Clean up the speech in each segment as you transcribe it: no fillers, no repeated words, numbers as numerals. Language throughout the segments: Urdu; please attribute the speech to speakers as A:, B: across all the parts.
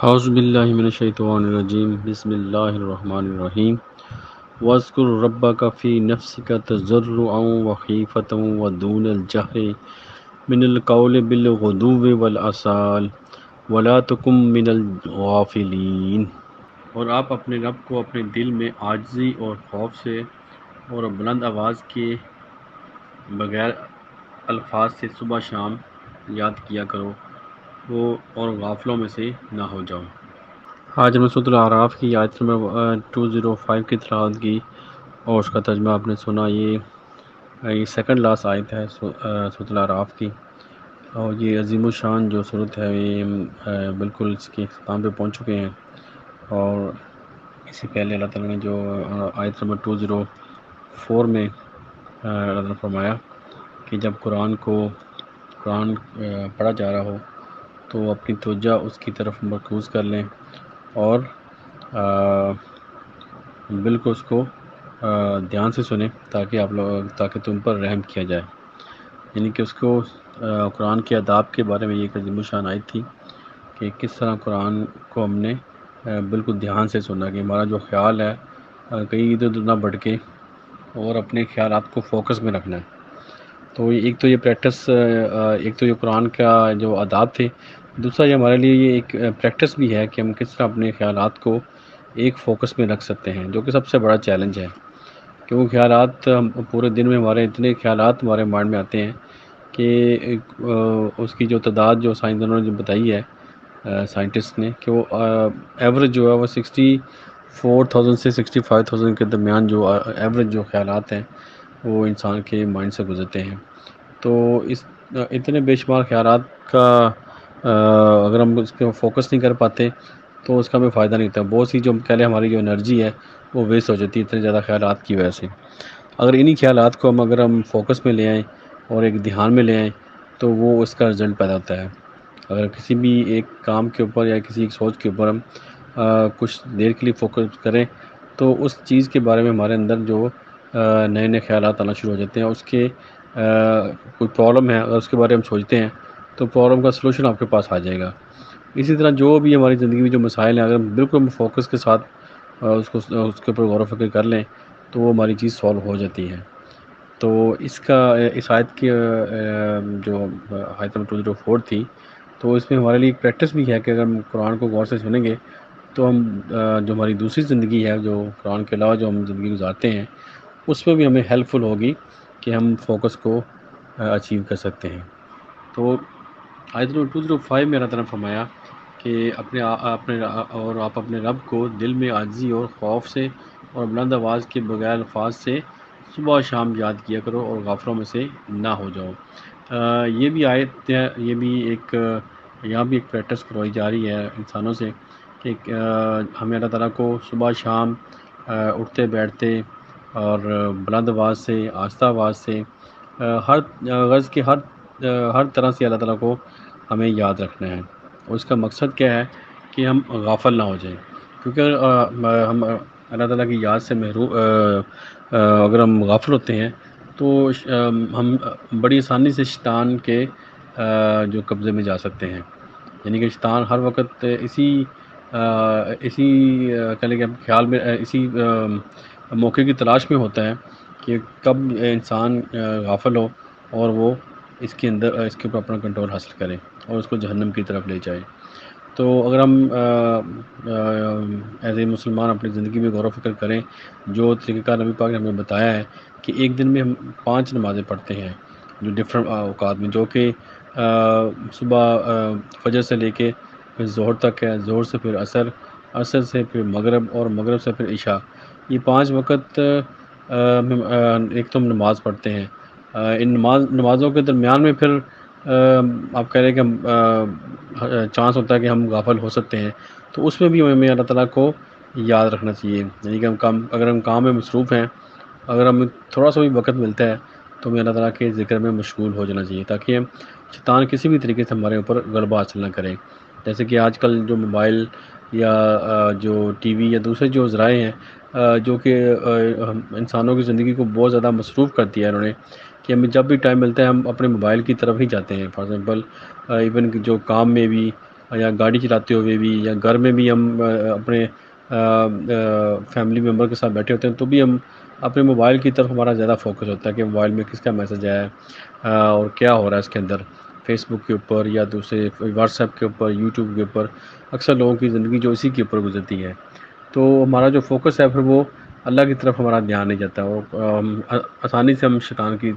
A: اعوذ باللہ من الشیطان الرجیم بسم اللہ الرحمن الرحیم واذکر ربک فی نفسک تضرعا وخیفۃ ودون الجہر من القول بالغدو والآصال ولا تکن من الغافلین۔ اور آپ اپنے رب کو اپنے دل میں عاجزی اور خوف سے اور بلند آواز کے بغیر الفاظ سے صبح شام یاد کیا کرو وہ اور غافلوں میں سے نہ ہو جاؤ۔ آج ہم نے سورۃ الاعراف کی آیت نمبر 205 کی تلاوت کی اور اس کا ترجمہ آپ نے سنا۔ یہ سیکنڈ لاسٹ آیت ہے سورۃ الاعراف کی، اور یہ عظیم الشان جو صورت ہے یہ بالکل اس کے اختتام پہ پہنچ چکے ہیں۔ اور اس سے پہلے اللہ تعالیٰ نے جو آیت نمبر 204 میں اللہ تعالیٰ نے فرمایا کہ جب قرآن پڑھا جا رہا ہو تو اپنی توجہ اس کی طرف مرکوز کر لیں اور بالکل اس کو دھیان سے سنیں تاکہ تم پر رحم کیا جائے۔ یعنی کہ اس کو قرآن کے آداب کے بارے میں یہ ایک عظیم الشان آیت تھی کہ کس طرح قرآن کو ہم نے بالکل دھیان سے سننا کہ ہمارا جو خیال ہے کہیں ادھر ادھر نہ بھٹکے اور اپنے خیالات کو فوکس میں رکھنا ہے۔ تو ایک تو یہ پریکٹس، ایک تو یہ قرآن کا جو آداب تھے، دوسرا یہ ہمارے لیے یہ ایک پریکٹس بھی ہے کہ ہم کس طرح اپنے خیالات کو ایک فوکس میں رکھ سکتے ہیں، جو کہ سب سے بڑا چیلنج ہے۔ کیونکہ خیالات پورے دن میں ہمارے اتنے خیالات ہمارے مائنڈ میں آتے ہیں کہ اس کی جو تعداد جو سائنسدانوں نے جو بتائی ہے، سائنٹسٹ نے، کہ وہ ایوریج جو ہے وہ 64,000 سے 65,000 کے درمیان جو ایوریج جو خیالات ہیں وہ انسان کے مائنڈ سے گزرتے ہیں۔ تو اس اتنے بے شمار خیالات کا اگر ہم اس پہ فوکس نہیں کر پاتے تو اس کا ہمیں فائدہ نہیں ہوتا۔ بہت سی جو کہہ لیں ہماری جو انرجی ہے وہ ویسٹ ہو جاتی ہے اتنے زیادہ خیالات کی وجہ سے۔ اگر انہی خیالات کو اگر ہم فوکس میں لے آئیں اور ایک دھیان میں لے آئیں تو وہ اس کا رزلٹ پیدا ہوتا ہے۔ اگر کسی بھی ایک کام کے اوپر یا کسی ایک سوچ کے اوپر ہم کچھ دیر کے لیے فوکس کریں تو اس چیز کے بارے میں ہمارے اندر جو نئے نئے خیالات آنا شروع ہو جاتے ہیں۔ اس کے کوئی پرابلم ہے اگر اس کے بارے میں ہم سوچتے ہیں تو پرابلم کا سلوشن آپ کے پاس آ جائے گا۔ اسی طرح جو بھی ہماری زندگی میں جو مسائل ہیں اگر ہم بالکل فوکس کے ساتھ اس کے اوپر غور و فکر کر لیں تو وہ ہماری چیز سالو ہو جاتی ہے۔ تو اس آیت کی جو آیت نمبر 204 تھی تو اس میں ہمارے لیے ایک پریکٹس بھی ہے کہ اگر ہم قرآن کو غور سے سنیں گے تو ہم جو ہماری دوسری زندگی ہے جو قرآن کے علاوہ جو ہم زندگی گزارتے ہیں اس میں بھی ہمیں ہیلپ فل ہوگی کہ ہم فوکس کو اچیو کر سکتے ہیں۔ تو آیت نمبر 205 میں اللہ تعالیٰ نے فرمایا کہ آپ اپنے رب کو دل میں عاجزی اور خوف سے اور بلند آواز کے بغیر الفاظ سے صبح و شام یاد کیا کرو اور غافلوں میں سے نہ ہو جاؤ۔ یہ بھی آیت ہے، یہ بھی ایک یہاں بھی ایک پریکٹس کروائی جا رہی ہے انسانوں سے کہ ہمیں اللہ تعالیٰ کو صبح شام اٹھتے بیٹھتے اور بلند آواز سے آہستہ آواز سے ہر غرض کے ہر طرح سے اللہ تعالیٰ کو ہمیں یاد رکھنا ہے۔ اور اس کا مقصد کیا ہے کہ ہم غافل نہ ہو جائیں، کیونکہ ہم اللہ تعالیٰ کی یاد سے اگر ہم غافل ہوتے ہیں تو ہم بڑی آسانی سے شیطان کے جو قبضے میں جا سکتے ہیں۔ یعنی کہ شیطان ہر وقت اسی کہہ لیں کہ خیال میں اسی موقع کی تلاش میں ہوتا ہے کہ کب انسان غافل ہو اور وہ اس کے اوپر اپنا کنٹرول حاصل کرے اور اس کو جہنم کی طرف لے جائے۔ تو اگر ہم ایز اے مسلمان اپنی زندگی میں غور و فکر کریں، جو طریقہ کار نبی پاک نے ہمیں بتایا ہے کہ ایک دن میں ہم 5 نمازیں پڑھتے ہیں جو ڈفرینٹ اوقات میں، جو کہ صبح فجر سے لے کے پھر ظہر تک ہے، ظہر سے پھر عصر، عصر سے پھر مغرب اور مغرب سے پھر عشاء، یہ 5 وقت ایک تو ہم نماز پڑھتے ہیں۔ ان نمازوں کے درمیان میں پھر آپ کہہ رہے ہیں کہ چانس ہوتا ہے کہ ہم غافل ہو سکتے ہیں، تو اس میں بھی ہمیں اللہ تعالیٰ کو یاد رکھنا چاہیے۔ یعنی کہ اگر ہم کام میں مصروف ہیں، اگر ہمیں تھوڑا سا بھی وقت ملتا ہے تو ہمیں اللہ تعالیٰ کے ذکر میں مشغول ہو جانا چاہیے تاکہ شیطان کسی بھی طریقے سے ہمارے اوپر غلبہ حاصل نہ کرے۔ جیسے کہ آج کل جو موبائل یا جو ٹی وی یا دوسرے جو ذرائع ہیں جو کہ انسانوں کی زندگی کو بہت زیادہ مصروف کر دیا ہے انہوں نے، کہ ہمیں جب بھی ٹائم ملتا ہے ہم اپنے موبائل کی طرف ہی جاتے ہیں۔ فار ایگزامپل ایون جو کام میں بھی یا گاڑی چلاتے ہوئے بھی، یا گھر میں بھی ہم اپنے فیملی ممبر کے ساتھ بیٹھے ہوتے ہیں تو بھی ہم اپنے موبائل کی طرف ہمارا زیادہ فوکس ہوتا ہے کہ موبائل میں کس کا میسج آیا ہے اور کیا ہو رہا ہے اس کے اندر، فیس بک کے اوپر یا دوسرے واٹس ایپ کے اوپر، یوٹیوب کے اوپر۔ اکثر لوگوں کی زندگی جو اسی کے اوپر گزرتی ہے، تو ہمارا جو فوکس ہے پھر وہ اللہ کی طرف ہمارا دھیان نہیں جاتا، وہ آسانی سے ہم شیطان کی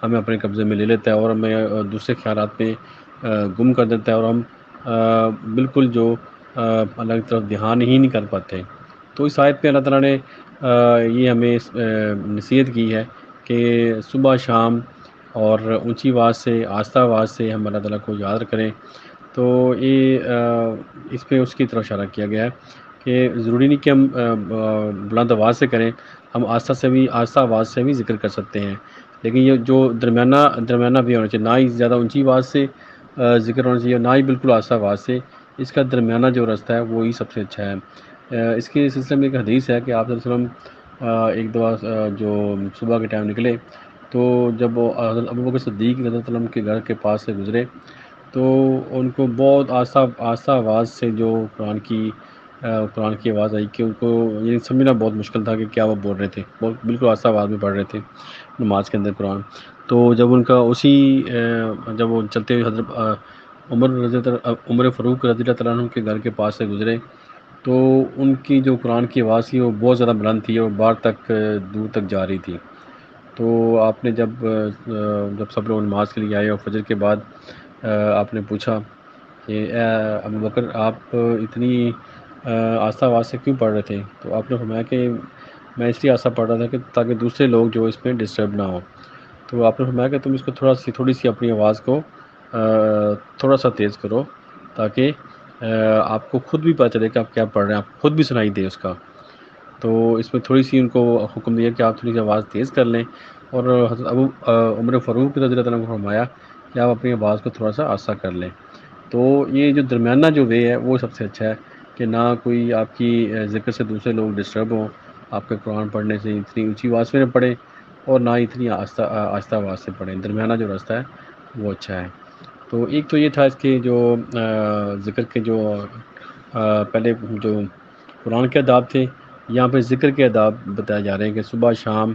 A: ہمیں اپنے قبضے میں لے لیتا ہے اور ہمیں دوسرے خیالات میں گم کر دیتا ہے، اور ہم بالکل جو اللہ کی طرف دھیان ہی نہیں کر پاتے۔ تو اس آیت پہ اللہ تعالیٰ نے یہ ہمیں نصیحت کی ہے کہ صبح شام اور اونچی آواز سے، آہستہ آواز سے ہم اللہ تعالیٰ کو یاد کریں۔ تو یہ اس پہ اس کی طرف اشارہ کیا گیا ہے کہ ضروری نہیں کہ ہم بلند آواز سے کریں، ہم آہستہ آواز سے بھی ذکر کر سکتے ہیں، لیکن یہ جو درمیانہ بھی ہونا چاہیے، نہ ہی زیادہ اونچی آواز سے ذکر ہونا چاہیے، نہ ہی بالکل آہستہ آواز سے، اس کا درمیانہ جو رستہ ہے وہی سب سے اچھا ہے۔ اس کے سلسلے میں ایک حدیث ہے کہ آپ صلی اللہ علیہ وسلم ایک دفعہ جو صبح کے ٹائم نکلے تو جب وہ حضرت ابوبکر صدیق رضی اللہ عنہ کے گھر کے پاس سے گزرے تو ان کو بہت آہستہ آواز سے جو قرآن کی آواز آئی کہ ان کو یہ سمجھنا بہت مشکل تھا کہ کیا وہ بول رہے تھے، بالکل آہستہ آواز میں پڑھ رہے تھے نماز کے اندر قرآن۔ تو جب ان کا جب وہ چلتے ہوئے حضرت عمر فاروق رضی اللہ عنہ کے گھر کے پاس سے گزرے تو ان کی جو قرآن کی آواز تھی وہ بہت زیادہ بلند تھی اور باہر تک دور تک جا رہی تھی۔ تو آپ نے جب سب لوگ نماز کے لیے آئے اور فجر کے بعد آپ نے پوچھا کہ اے ابوبکر آپ اتنی آہستہ آواز سے کیوں پڑھ رہے تھے؟ تو آپ نے فرمایا کہ میں اس لیے آہستہ پڑھ رہا تھا کہ تاکہ دوسرے لوگ جو اس میں ڈسٹرب نہ ہوں۔ تو آپ نے فرمایا کہ تم اس کو تھوڑی سی اپنی آواز کو تھوڑا سا تیز کرو تاکہ آپ کو خود بھی پتہ چلے کہ آپ کیا پڑھ رہے ہیں، آپ خود بھی سنائی دے اس کا۔ تو اس میں تھوڑی سی ان کو حکم دیا کہ آپ تھوڑی سی آواز تیز کر لیں، اور حضرت عمر فاروق رضی اللہ عنہ کو فرمایا کہ آپ اپنی آواز کو تھوڑا سا آہستہ کر لیں۔ تو یہ جو درمیانہ جو وے ہے وہ سب سے اچھا ہے کہ نہ کوئی آپ کی ذکر سے دوسرے لوگ ڈسٹرب ہوں، آپ کے قرآن پڑھنے سے اتنی اونچی آواز میں نہ پڑھیں اور نہ اتنی آہستہ آواز سے پڑھیں، درمیانہ جو راستہ ہے وہ اچھا ہے۔ تو ایک تو یہ تھا اس کے جو ذکر کے جو پہلے جو قرآن کے آداب تھے، یہاں پہ ذکر کے آداب بتائے جا رہے ہیں کہ صبح شام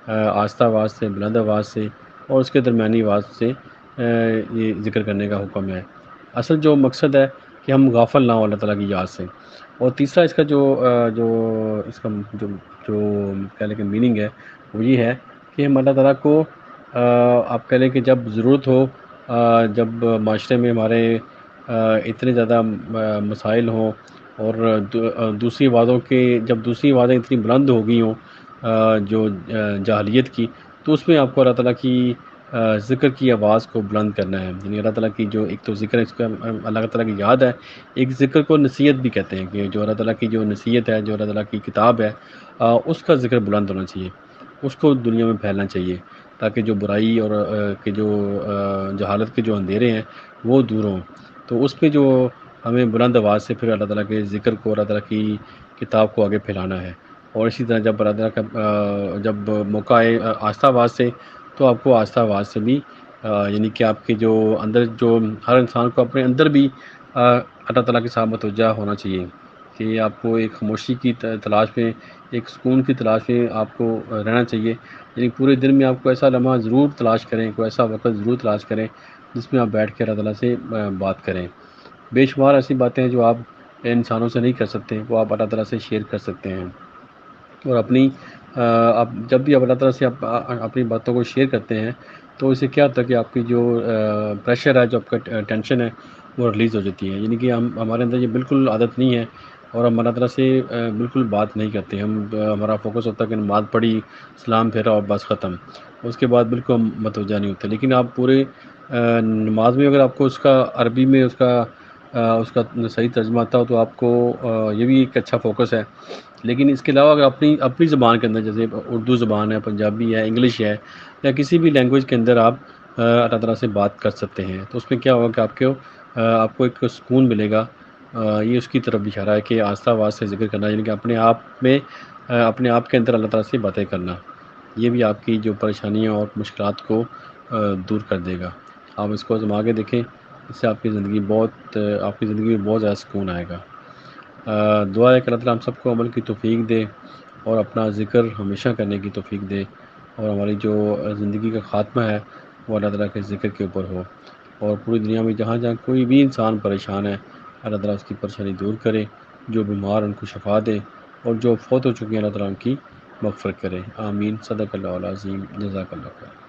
A: آہستہ آواز سے، بلند آواز سے اور اس کے درمیانی آواز سے یہ ذکر کرنے کا حکم ہے۔ اصل جو مقصد ہے کہ ہم غافل نہ ہوں اللہ تعالیٰ کی یاد سے۔ اور تیسرا اس کا جو اس کا جو کہہ لیں کہ میننگ ہے وہ یہ ہے کہ ہم اللہ تعالیٰ کو آپ کہہ لیں کہ جب ضرورت ہو، جب معاشرے میں ہمارے اتنے زیادہ مسائل ہوں اور دوسری جب دوسری آوازیں اتنی بلند ہو گئی ہوں جو جاہلیت کی، تو اس میں آپ کو اللہ تعالیٰ کی ذکر کی آواز کو بلند کرنا ہے، یعنی اللہ تعالیٰ کی جو ایک تو ذکر ہے، اس کا اللہ تعالیٰ کی یاد ہے، ایک ذکر کو نصیحت بھی کہتے ہیں کہ جو اللہ تعالیٰ کی جو نصیحت ہے، جو اللہ تعالیٰ کی کتاب ہے، اس کا ذکر بلند ہونا چاہیے، اس کو دنیا میں پھیلنا چاہیے تاکہ جو برائی اور کہ جو جہالت کے جو اندھیرے ہیں وہ دور ہوں۔ تو اس پہ جو ہمیں بلند آواز سے پھر اللہ تعالیٰ کے ذکر کو، اللہ تعالیٰ کی کتاب کو آگے پھیلانا ہے۔ اور اسی طرح جب اللہ تعالیٰ کا جب موقع آئے آہستہ آواز سے، تو آپ کو آہستہ آواز سے بھی یعنی کہ آپ کے جو اندر جو ہر انسان کو اپنے اندر بھی اللہ تعالیٰ کے ساتھ متوجہ ہونا چاہیے کہ آپ کو ایک خاموشی کی تلاش میں، ایک سکون کی تلاش میں آپ کو رہنا چاہیے، یعنی پورے دن میں آپ کو ایسا لمحہ ضرور تلاش کریں، کوئی ایسا وقت ضرور تلاش کریں جس میں آپ بیٹھ کے اللہ تعالیٰ سے بات کریں۔ بے شمار ایسی باتیں ہیں جو آپ انسانوں سے نہیں کر سکتے، وہ آپ اللہ تعالیٰ سے شیئر کر سکتے ہیں۔ اور آپ جب بھی آپ اللہ تعالیٰ سے اپنی باتوں کو شیئر کرتے ہیں تو اس سے کیا ہوتا ہے کہ آپ کی جو پریشر ہے، جو آپ کا ٹینشن ہے وہ ریلیز ہو جاتی ہے، یعنی کہ ہمارے اندر یہ بالکل عادت نہیں ہے اور ہم اللہ تعالیٰ سے بالکل بات نہیں کرتے، ہمارا فوکس ہوتا ہے کہ نماز پڑھی، سلام پھیرا اور بس ختم، اس کے بعد بالکل ہم متوجہ نہیں ہوتے۔ لیکن آپ پورے نماز میں اگر آپ کو اس کا عربی میں اس کا صحیح ترجمہ آتا ہو تو آپ کو یہ بھی ایک اچھا فوکس ہے۔ لیکن اس کے علاوہ اگر اپنی زبان کے اندر، جیسے اردو زبان ہے، پنجابی ہے، انگلش ہے، یا کسی بھی لینگویج کے اندر آپ اللہ تعالیٰ سے بات کر سکتے ہیں، تو اس میں کیا ہوگا کہ آپ کو ایک سکون ملے گا۔ یہ اس کی طرف اشارہ ہے کہ آہستہ آواز سے ذکر کرنا، یعنی کہ اپنے آپ کے اندر اللہ تعالیٰ سے باتیں کرنا، یہ بھی آپ کی جو پریشانیاں اور مشکلات کو دور کر دے گا۔ آپ اس کو آزما کے دیکھیں اس سے آپ کی زندگی میں بہت زیادہ سکون آئے گا۔ دعا ہے کہ اللہ تعالیٰ ہم سب کو عمل کی توفیق دے اور اپنا ذکر ہمیشہ کرنے کی توفیق دے، اور ہماری جو زندگی کا خاتمہ ہے وہ اللہ تعالیٰ کے ذکر کے اوپر ہو، اور پوری دنیا میں جہاں جہاں کوئی بھی انسان پریشان ہے اللہ تعالیٰ اس کی پریشانی دور کرے، جو بیمار ان کو شفا دے، اور جو فوت ہو چکے ہیں اللہ تعالیٰ ان کی مغفرت کرے۔ آمین۔ صدق اللہ العظیم۔ جزاک اللہ خیر۔